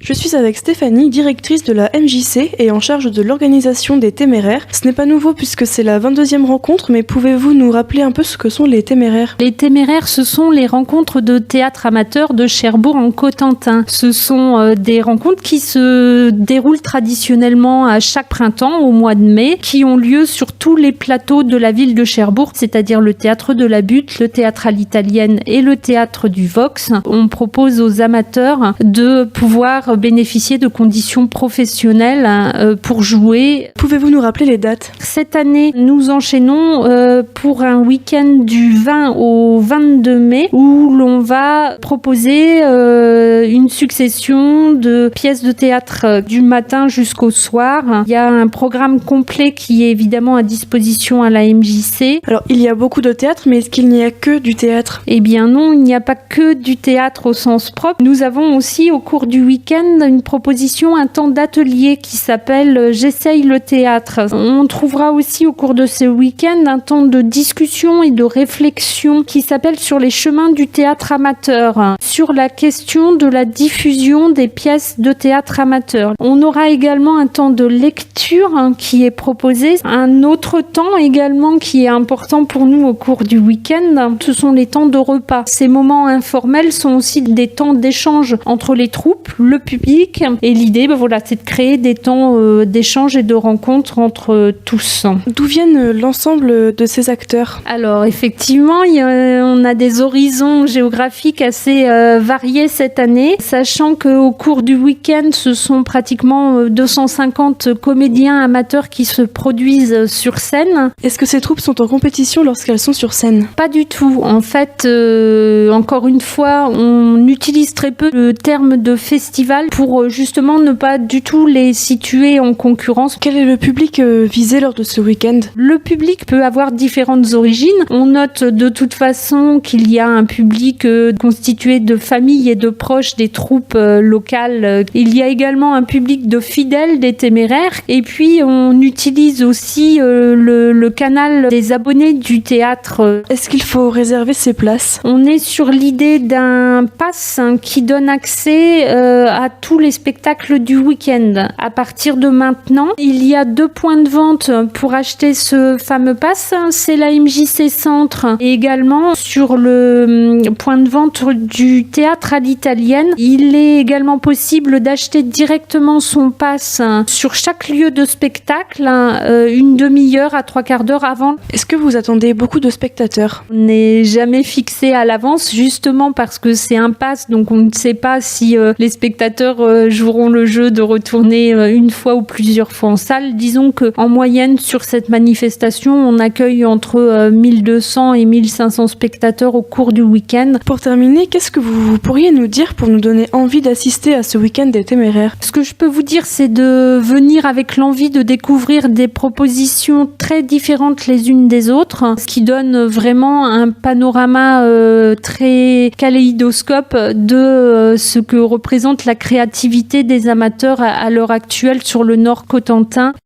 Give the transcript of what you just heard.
Je suis avec Stéphanie, directrice de la MJC et en charge de l'organisation des Téméraires. Ce n'est pas nouveau puisque c'est la 22e rencontre, mais pouvez-vous nous rappeler un peu ce que sont les Téméraires ? Les Téméraires, ce sont les rencontres de théâtre amateur de Cherbourg en Cotentin. Ce sont des rencontres qui se déroulent traditionnellement à chaque printemps, au mois de mai, qui ont lieu sur tous les plateaux de la ville de Cherbourg, c'est-à-dire le théâtre de la Butte, le théâtre à l'italienne et le théâtre du Vox. On propose aux amateurs de pouvoir bénéficier de conditions professionnelles pour jouer. Pouvez-vous nous rappeler les dates ? Cette année, nous enchaînons pour un week-end du 20 au 22 mai où l'on va proposer une succession de pièces de théâtre du matin jusqu'au soir. Il y a un programme complet qui est évidemment à disposition à la MJC. Alors, il y a beaucoup de théâtre, mais est-ce qu'il n'y a que du théâtre ? Eh bien non, il n'y a pas que du théâtre au sens propre. Nous avons aussi au cours du week-end une proposition, un temps d'atelier qui s'appelle J'essaye le théâtre. On trouvera aussi au cours de ce week-end un temps de discussion et de réflexion qui s'appelle Sur les chemins du théâtre amateur, sur la question de la diffusion des pièces de théâtre amateur. On aura également un temps de lecture qui est proposé, un autre temps également qui est important pour nous au cours du week-end, ce sont les temps de repas. Ces moments informels sont aussi des temps d'échange entre les troupes, le public, et l'idée, c'est de créer des temps d'échange et de rencontres entre tous. D'où viennent l'ensemble de ces acteurs ? Alors effectivement, on a des horizons géographiques assez variés cette année, sachant qu'au cours du week-end, ce sont pratiquement 250 comédiens amateurs qui se produisent sur scène. Est-ce que ces troupes sont en compétition lorsqu'elles sont sur scène ? Pas du tout. En fait, encore une fois, on utilise très peu le terme de festival pour justement ne pas du tout les situer en concurrence. Quel est le public visé lors de ce week-end ? Le public peut avoir différentes origines. On note de toute façon qu'il y a un public constitué de familles et de proches des troupes locales. Il y a également un public de fidèles des Téméraires. Et puis, on utilise aussi le canal des abonnés du théâtre. Est-ce qu'il faut réserver ses places ? On est sur l'idée d'un pass qui donne accès à tous les spectacles du week-end. À partir de maintenant, il y a 2 points de vente pour acheter ce fameux pass. C'est la MJC Centre et également sur le point de vente du théâtre à l'italienne. Il est également possible d'acheter directement son pass sur chaque lieu de spectacle une demi-heure à 3/4 d'heure avant. Est-ce que vous attendez beaucoup de spectateurs ? On n'est jamais fixé à l'avance, justement parce que c'est un pass, donc on ne sait pas si les spectateurs joueront le jeu de retourner une fois ou plusieurs fois en salle. Disons qu'en moyenne, sur cette manifestation, on accueille entre 1200 et 1500 spectateurs au cours du week-end. Pour terminer, qu'est-ce que vous pourriez nous dire pour nous donner envie d'assister à ce week-end des Téméraires ? Ce que je peux vous dire, c'est de venir avec l'envie de découvrir des propositions très différentes les unes des autres, ce qui donne vraiment un panorama très kaléidoscope de ce que représente la créativité des amateurs à l'heure actuelle sur le Nord Cotentin.